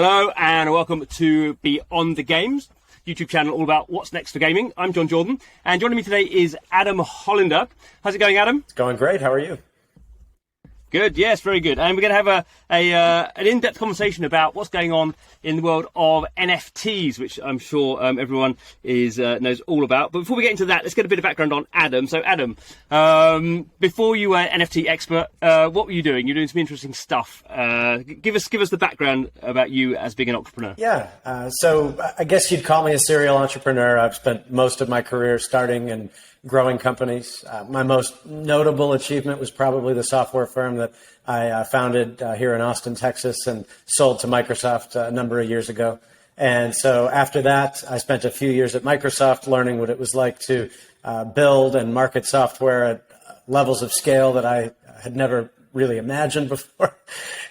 Hello and welcome to Beyond the Games, YouTube channel all about what's next for gaming. I'm John Jordan, and joining me today is Adam Hollander. How's it going, Adam? It's going great. How are you? Good, yes, very good. And we're going to have an in-depth conversation about what's going on in the world of NFTs, which I'm sure everyone knows all about. But before we get into that, let's get a bit of background on Adam. So, Adam, before you were an NFT expert, what were you doing? You're doing some interesting stuff. Give us the background about you as being an entrepreneur. Yeah, so I guess you'd call me a serial entrepreneur. I've spent most of my career starting and growing companies. My most notable achievement was probably the software firm that I founded here in Austin, Texas, and sold to Microsoft a number of years ago. And so after that, I spent a few years at Microsoft learning what it was like to build and market software at levels of scale that I had never really imagined before.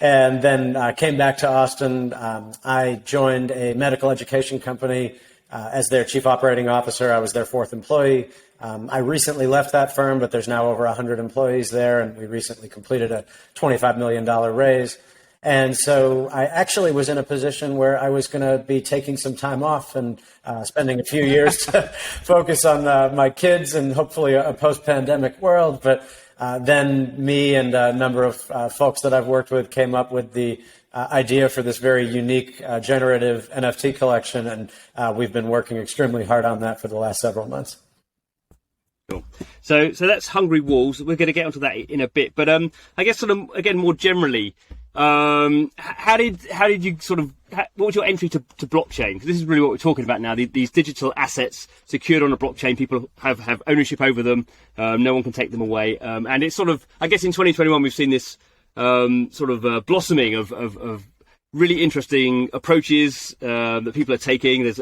And then came back to Austin. I joined a medical education company as their chief operating officer. I was their fourth employee. I recently left that firm, but there's now over 100 employees there, and we recently completed a $25 million raise. And so I actually was in a position where I was going to be taking some time off and spending a few years to focus on my kids and hopefully a post-pandemic world. But then me and a number of folks that I've worked with came up with the idea for this very unique generative NFT collection, and we've been working extremely hard on that for the last several months. Cool. So that's Hungry Wolves. We're going to get onto that in a bit, but I guess sort of again more generally, how did you what was your entry to blockchain? Because this is really what we're talking about now. These digital assets secured on a blockchain, people have ownership over them. No one can take them away, and it's sort of, I guess in 2021 we've seen this blossoming of really interesting approaches that people are taking. There's,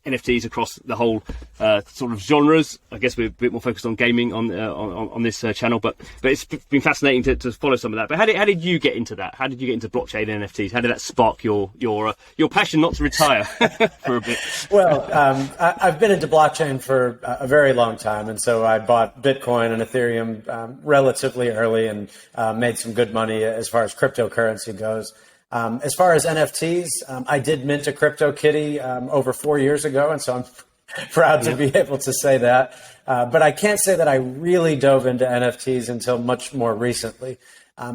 NFTs across the whole sort of genres. I guess we're a bit more focused on gaming on this channel, but it's been fascinating to follow some of that. But how did you get into that? How did you get into blockchain and NFTs? How did that spark your passion not to retire for a bit? Well, I've been into blockchain for a very long time, and so I bought Bitcoin and Ethereum relatively early and made some good money as far as cryptocurrency goes. As far as NFTs, I did mint a CryptoKitty over 4 years ago, and so I'm proud to be able to say that. But I can't say that I really dove into NFTs until much more recently.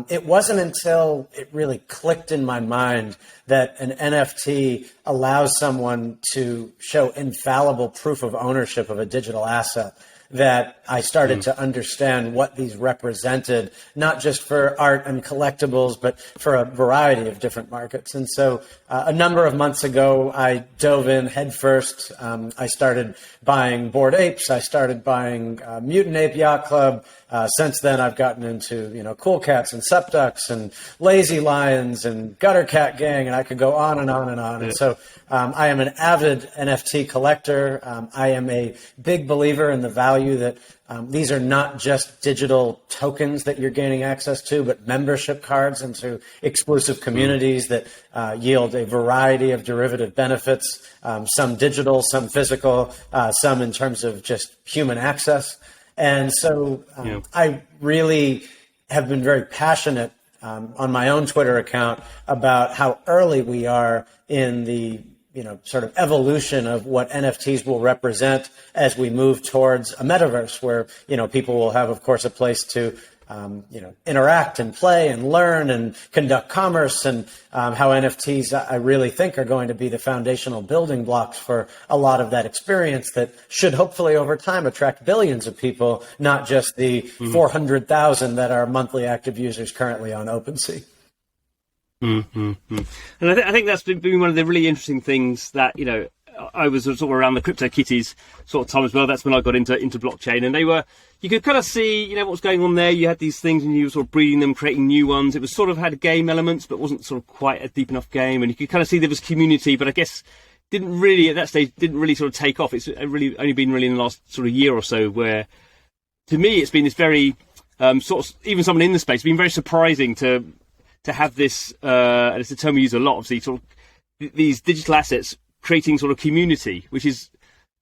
It wasn't until it really clicked in my mind that an NFT allows someone to show infallible proof of ownership of a digital asset that I started to understand what these represented, not just for art and collectibles, but for a variety of different markets. And so a number of months ago, I dove in headfirst. I started buying Bored Apes. I started buying Mutant Ape Yacht Club. Since then, I've gotten into, Cool Cats and Sepducks and Lazy Lions and Gutter Cat Gang, and I could go on and on and on. And so I am an avid NFT collector. I am a big believer in the value that these are not just digital tokens that you're gaining access to, but membership cards into exclusive communities that yield a variety of derivative benefits, some digital, some physical, some in terms of just human access. And so I really have been very passionate on my own Twitter account about how early we are in the sort of evolution of what NFTs will represent as we move towards a metaverse where, people will have, of course, a place to, interact and play and learn and conduct commerce, and how NFTs, I really think, are going to be the foundational building blocks for a lot of that experience that should hopefully over time attract billions of people, not just the 400,000 that are monthly active users currently on OpenSea. And I think that's been one of the really interesting things that, I was sort of around the CryptoKitties sort of time as well. That's when I got into blockchain, and you could kind of see, what was going on there. You had these things and you were sort of breeding them, creating new ones. It was sort of had game elements, but wasn't sort of quite a deep enough game. And you could kind of see there was community, but I guess at that stage didn't really sort of take off. It's really only been really in the last sort of year or so where, to me, it's been this very, even someone in the space, it's been very surprising to have this, and it's a term we use a lot, obviously, sort of these digital assets creating sort of community, which is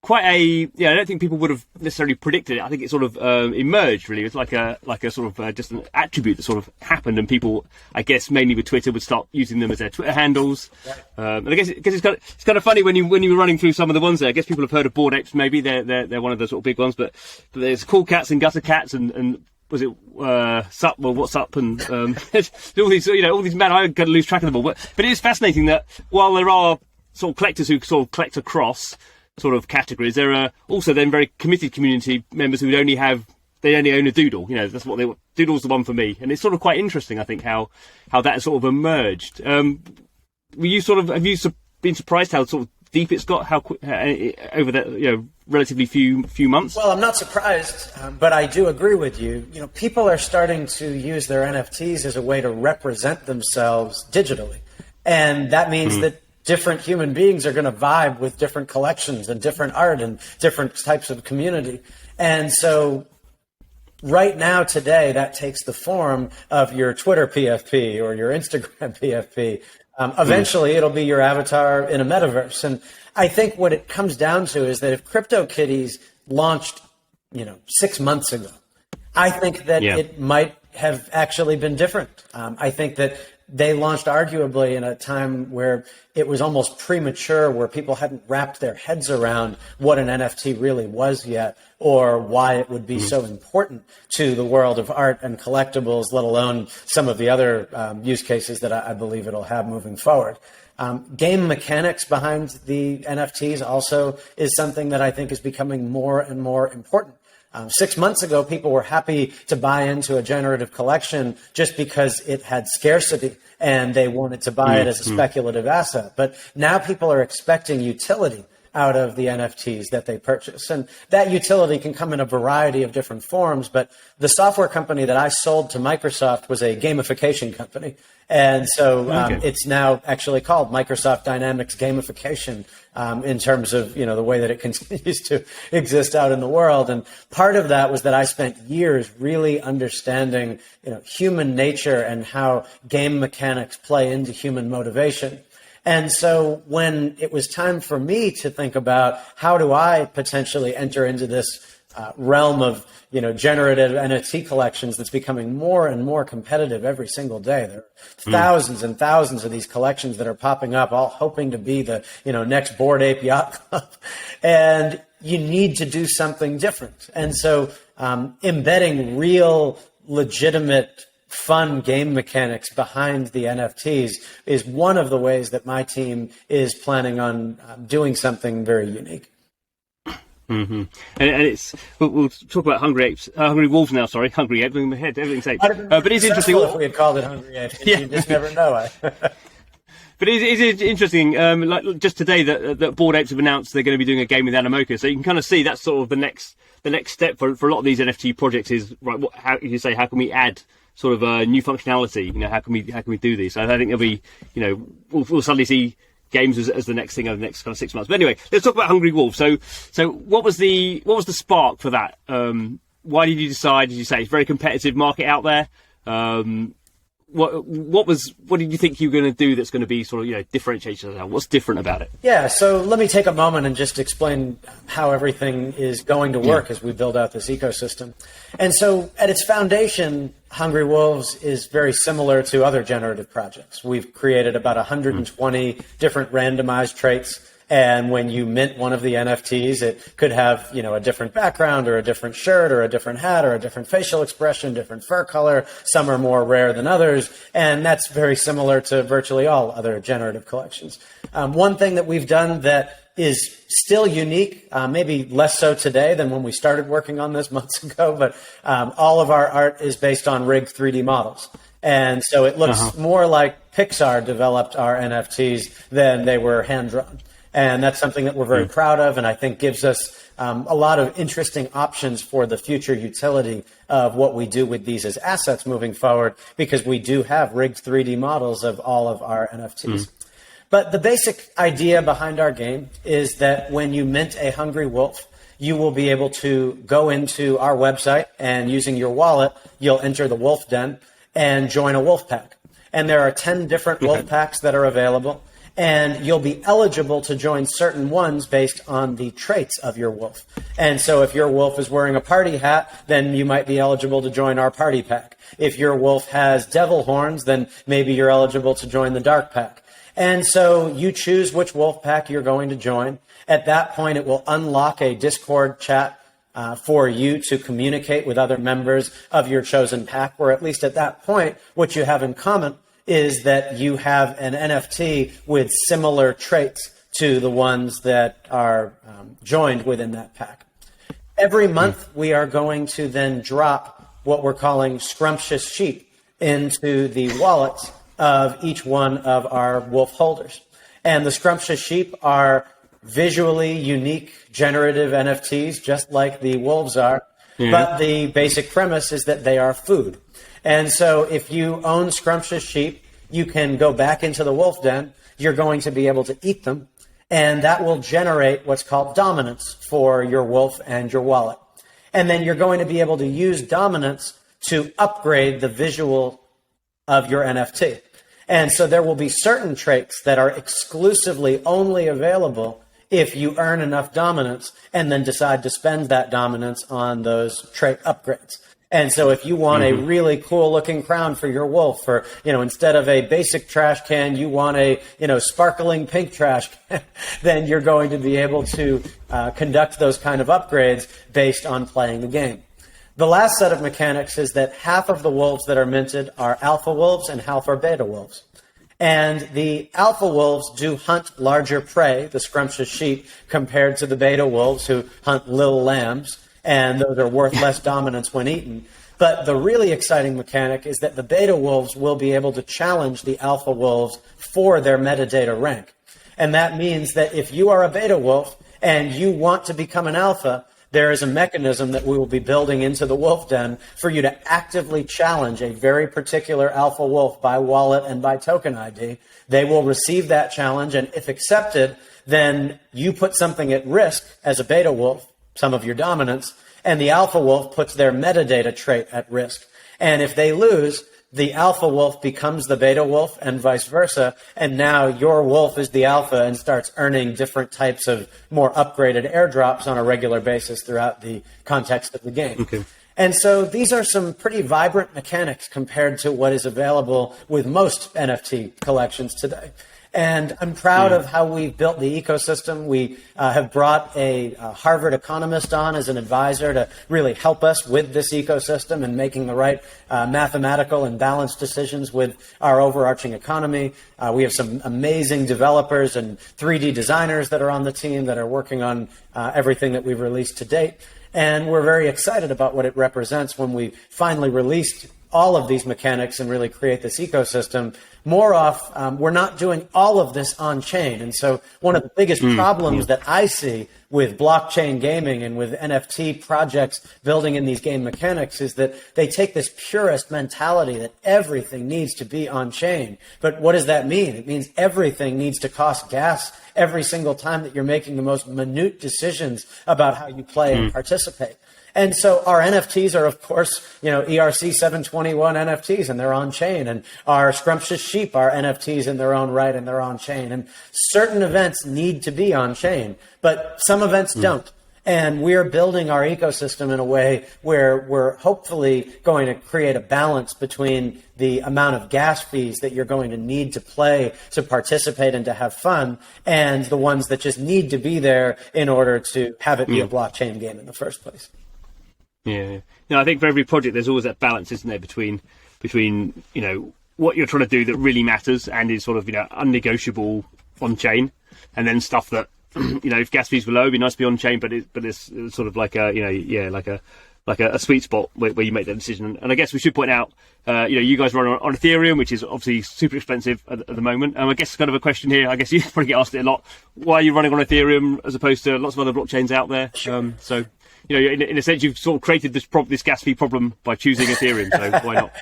quite a, I don't think people would have necessarily predicted it. I think it sort of emerged, really. It's like a sort of just an attribute that sort of happened, and people, I guess, mainly with Twitter, would start using them as their Twitter handles. And I guess it's kind of funny when you were running through some of the ones there. I guess people have heard of Bored Apes, maybe they're one of the sort of big ones, but there's Cool Cats and Gutter Cats and was it Sup? Well, what's up? And all these men. I got to lose track of them all. But it is fascinating that while there are sort of collectors who sort of collect across sort of categories, there are also then very committed community members who only own a doodle. That's what doodle's the one for me. And it's sort of quite interesting, I think, how that sort of emerged. Have you been surprised how sort of deep it's got, how over that relatively few months? Well, I'm not surprised, but I do agree with you. People are starting to use their NFTs as a way to represent themselves digitally, and that means that different human beings are going to vibe with different collections and different art and different types of community. And so right now, today, that takes the form of your Twitter PFP or your Instagram PFP. Eventually, it'll be your avatar in a metaverse. And I think what it comes down to is that if CryptoKitties launched, 6 months ago, I think that it might have actually been different. I think that they launched arguably in a time where it was almost premature, where people hadn't wrapped their heads around what an NFT really was yet, or why it would be so important to the world of art and collectibles, let alone some of the other use cases that I believe it'll have moving forward. Game mechanics behind the NFTs also is something that I think is becoming more and more important. 6 months ago, people were happy to buy into a generative collection just because it had scarcity and they wanted to buy it as a speculative asset. But now people are expecting utility out of the NFTs that they purchase. And that utility can come in a variety of different forms. But the software company that I sold to Microsoft was a gamification company. And so it's now actually called Microsoft Dynamics Gamification in terms of, the way that it continues to exist out in the world. And part of that was that I spent years really understanding, human nature and how game mechanics play into human motivation. And so when it was time for me to think about how do I potentially enter into this realm of, generative NFT collections that's becoming more and more competitive every single day. There are thousands and thousands of these collections that are popping up, all hoping to be the, next Bored Ape Yacht Club. And you need to do something different. And so embedding real, legitimate, fun game mechanics behind the NFTs is one of the ways that my team is planning on doing something very unique. And it's we'll talk about Hungry Wolves now. Sorry, Hungry Apes in my head. Everything's apes. But it's interesting. If we had called it Hungry Apes, you just never know. But it's interesting. Like just today, that Bored Apes have announced they're going to be doing a game with Animoca. So you can kind of see that's sort of the next step for a lot of these NFT projects. Is right. How can we add sort of new functionality? How can we do these? So I think there'll be, we'll suddenly see games as the next thing over the next kind of 6 months. But anyway, let's talk about Hungry Wolf. So what was the spark for that? Why did you decide? Did you say it's a very competitive market out there? What did you think you were going to do that's going to be sort of differentiate yourself? What's different about it? Yeah, so let me take a moment and just explain how everything is going to work as we build out this ecosystem. And so at its foundation, Hungry Wolves is very similar to other generative projects. We've created about 120 different randomized traits. And when you mint one of the NFTs, it could have, a different background or a different shirt or a different hat or a different facial expression, different fur color. Some are more rare than others. And that's very similar to virtually all other generative collections. One thing that we've done that is still unique, maybe less so today than when we started working on this months ago, but all of our art is based on rigged 3D models. And so it looks more like Pixar developed our NFTs than they were hand-drawn. And that's something that we're very proud of, and I think gives us a lot of interesting options for the future utility of what we do with these as assets moving forward, because we do have rigged 3D models of all of our NFTs. But the basic idea behind our game is that when you mint a Hungry Wolf, you will be able to go into our website, and using your wallet, you'll enter the Wolf Den and join a wolf pack. And there are 10 different wolf packs that are available. And you'll be eligible to join certain ones based on the traits of your wolf. And so if your wolf is wearing a party hat, then you might be eligible to join our party pack. If your wolf has devil horns, then maybe you're eligible to join the dark pack. And so you choose which wolf pack you're going to join. At that point, it will unlock a Discord chat for you to communicate with other members of your chosen pack, or at least at that point, what you have in common is that you have an NFT with similar traits to the ones that are joined within that pack. Every month, we are going to then drop what we're calling scrumptious sheep into the wallets of each one of our wolf holders. And the scrumptious sheep are visually unique generative NFTs, just like the wolves are. Yeah. But the basic premise is that they are food. And so if you own scrumptious sheep, you can go back into the wolf den. You're going to be able to eat them. And that will generate what's called dominance for your wolf and your wallet. And then you're going to be able to use dominance to upgrade the visual of your NFT. And so there will be certain traits that are exclusively only available if you earn enough dominance and then decide to spend that dominance on those trait upgrades. And so if you want a really cool looking crown for your wolf, or, instead of a basic trash can, you want a, sparkling pink trash can, then you're going to be able to conduct those kind of upgrades based on playing the game. The last set of mechanics is that half of the wolves that are minted are alpha wolves and half are beta wolves. And the alpha wolves do hunt larger prey, the scrumptious sheep, compared to the beta wolves who hunt little lambs, and those are worth less dominance when eaten. But the really exciting mechanic is that the beta wolves will be able to challenge the alpha wolves for their metadata rank. And that means that if you are a beta wolf and you want to become an alpha, there is a mechanism that we will be building into the wolf den for you to actively challenge a very particular alpha wolf by wallet and by token ID. They will receive that challenge, and if accepted, then you put something at risk as a beta wolf, some of your dominance, and the alpha wolf puts their metadata trait at risk. And if they lose, the alpha wolf becomes the beta wolf and vice versa, and now your wolf is the alpha and starts earning different types of more upgraded airdrops on a regular basis throughout the context of the game. Okay. And so these are some pretty vibrant mechanics compared to what is available with most NFT collections today. And I'm proud of how we've built the ecosystem. We have brought a Harvard economist on as an advisor to really help us with this ecosystem and making the right mathematical and balanced decisions with our overarching economy. We have some amazing developers and 3D designers that are on the team that are working on everything that we've released to date. And we're very excited about what it represents when we finally released all of these mechanics and really create this ecosystem. We're not doing all of this on chain. And so one of the biggest problems that I see with blockchain gaming and with NFT projects building in these game mechanics is that they take this purist mentality that everything needs to be on chain. But what does that mean? It means everything needs to cost gas every single time that you're making the most minute decisions about how you play and participate. And so our NFTs are, of course, ERC 721 NFTs, and they're on chain. And our scrumptious sheep are NFTs in their own right, and they're on chain. And certain events need to be on chain, but some events don't. And we're building our ecosystem in a way where we're hopefully going to create a balance between the amount of gas fees that you're going to need to play, to participate, and to have fun, and the ones that just need to be there in order to have it be a blockchain game in the first place. Yeah. I think for every project, there's always that balance, isn't there, between what you're trying to do that really matters and is sort of unnegotiable on chain, and then stuff that if gas fees were low, it'd be nice to be on chain, but it's sort of like a sweet spot where you make that decision. And I guess we should point out, you guys run on Ethereum, which is obviously super expensive at the moment. And I guess kind of a question here, I guess you probably get asked it a lot. Why are you running on Ethereum as opposed to lots of other blockchains out there? Sure. So in a sense, you've sort of created this gas fee problem by choosing Ethereum. So why not?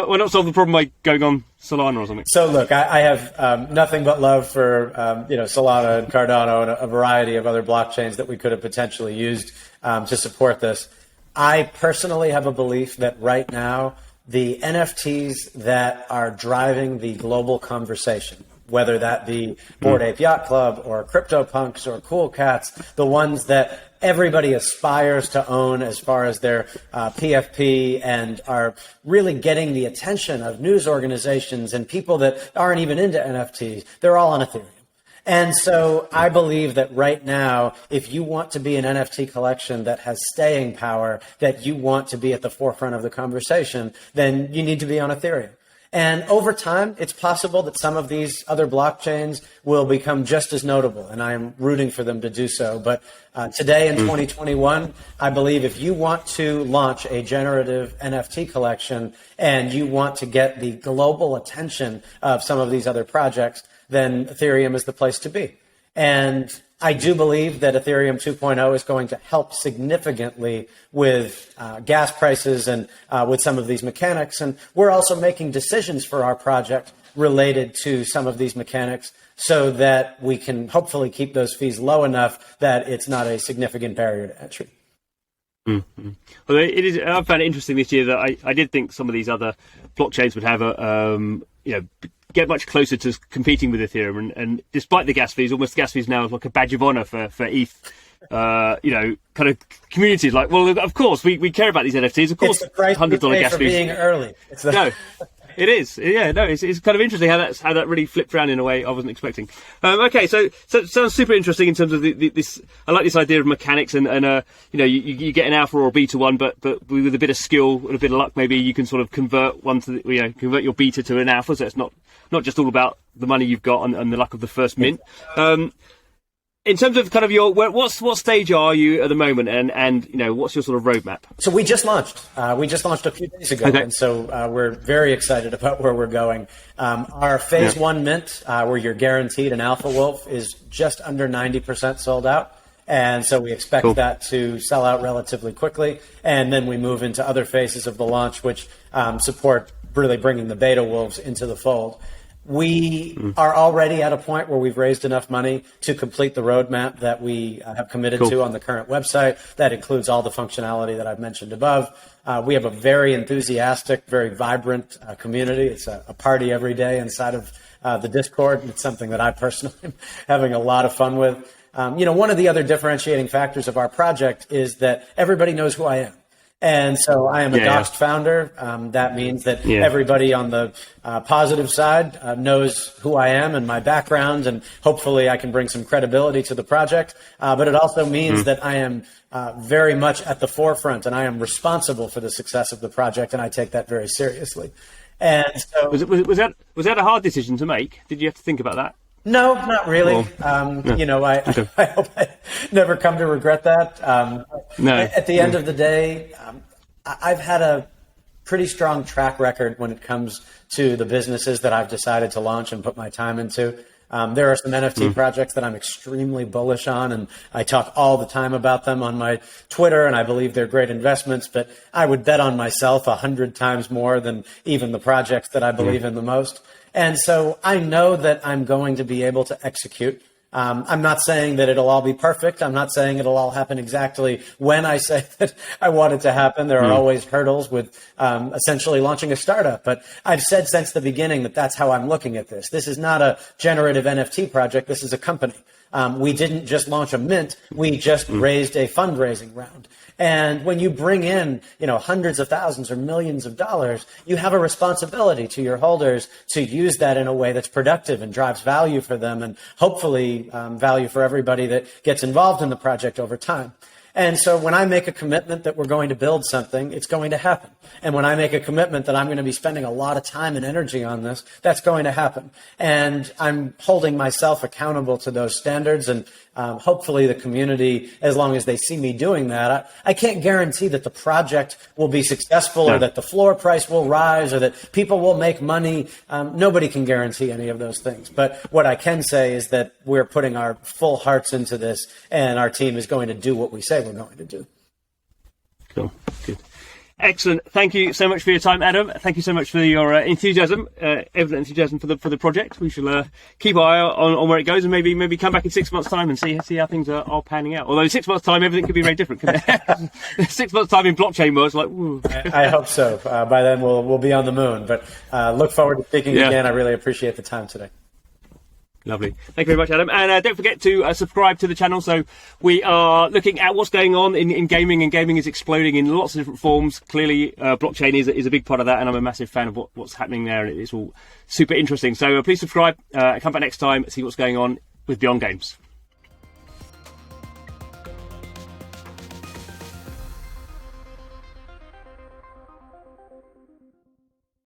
Why not solve the problem by going on Solana or something? So look, I have nothing but love for Solana and Cardano and a variety of other blockchains that we could have potentially used to support this. I personally have a belief that right now the NFTs that are driving the global conversation whether that be Bored Ape Yacht Club or CryptoPunks or Cool Cats, the ones that everybody aspires to own as far as their PFP and are really getting the attention of news organizations and people that aren't even into NFTs. They're all on Ethereum. And so I believe that right now, if you want to be an NFT collection that has staying power, that you want to be at the forefront of the conversation, then you need to be on Ethereum. And over time, it's possible that some of these other blockchains will become just as notable, and I am rooting for them to do so. But today in 2021, I believe if you want to launch a generative NFT collection and you want to get the global attention of some of these other projects, then Ethereum is the place to be. And I do believe that Ethereum 2.0 is going to help significantly with gas prices and with some of these mechanics. And we're also making decisions for our project related to some of these mechanics so that we can hopefully keep those fees low enough that it's not a significant barrier to entry. Mm-hmm. Well, it is. I found it interesting this year that I did think some of these other blockchains would have get much closer to competing with Ethereum, and despite the gas fees, almost gas fees now is like a badge of honor for ETH. Kind of communities like, well, of course we care about these NFTs. Of course, $100 gas for fees. Being early. No. It is, yeah. No, it's kind of interesting how that really flipped around in a way I wasn't expecting. Okay, so it sounds super interesting in terms of this. I like this idea of mechanics, and you get an alpha or a beta one, but with a bit of skill and a bit of luck, maybe you can sort of convert convert your beta to an alpha. So it's not just all about the money you've got and the luck of the first mint. In terms of kind of what stage are you at the moment, and what's your sort of roadmap? So we just launched. A few days ago, okay. And so we're very excited about where we're going. Our phase 1 mint, where you're guaranteed an alpha wolf, is just under 90% sold out. And so we expect that to sell out relatively quickly. And then we move into other phases of the launch, which support really bringing the beta wolves into the fold. We are already at a point where we've raised enough money to complete the roadmap that we have committed to on the current website. That includes all the functionality that I've mentioned above. We have a very enthusiastic, very vibrant community. It's a party every day inside of the Discord. It's something that I personally am having a lot of fun with. One of the other differentiating factors of our project is that everybody knows who I am. And so I am a doxed founder. That means that everybody on the positive side knows who I am and my background, and hopefully I can bring some credibility to the project. But it also means that I am very much at the forefront, and I am responsible for the success of the project, and I take that very seriously. And so, was that a hard decision to make? Did you have to think about that? No, not really. I hope I never come to regret that. No. At the end of the day, I've had a pretty strong track record when it comes to the businesses that I've decided to launch and put my time into. There are some NFT projects that I'm extremely bullish on, and I talk all the time about them on my Twitter, and I believe they're great investments, but I would bet on myself 100 times more than even the projects that I believe in the most. And so I know that I'm going to be able to execute. I'm not saying that it'll all be perfect. I'm not saying it'll all happen exactly when I say that I want it to happen. There are always hurdles with essentially launching a startup. But I've said since the beginning that that's how I'm looking at this. This is not a generative NFT project. This is a company. We didn't just launch a mint. We just raised a fundraising round. And when you bring in, hundreds of thousands or millions of dollars, you have a responsibility to your holders to use that in a way that's productive and drives value for them, and hopefully value for everybody that gets involved in the project over time. And so when I make a commitment that we're going to build something, it's going to happen. And when I make a commitment that I'm going to be spending a lot of time and energy on this, that's going to happen. And I'm holding myself accountable to those standards, and hopefully the community, as long as they see me doing that. I can't guarantee that the project will be successful or that the floor price will rise or that people will make money. Nobody can guarantee any of those things. But what I can say is that we're putting our full hearts into this, and our team is going to do what we say we're going to do. Cool. Good. Excellent. Thank you so much for your time, Adam. Thank you so much for your enthusiasm, evident enthusiasm for the project. We shall keep our eye on where it goes, and maybe come back in 6 months' time and see how things are panning out. Although in 6 months' time, everything could be very different, couldn't it? 6 months' time in blockchain world, it's like, woo. I hope so. By then, we'll be on the moon. But look forward to speaking again. I really appreciate the time today. Lovely. Thank you very much, Adam. And don't forget to subscribe to the channel. So we are looking at what's going on in gaming, and gaming is exploding in lots of different forms. Clearly, blockchain is a big part of that, and I'm a massive fan of what's happening there, and it's all super interesting. So please subscribe. Come back next time, see what's going on with Beyond Games.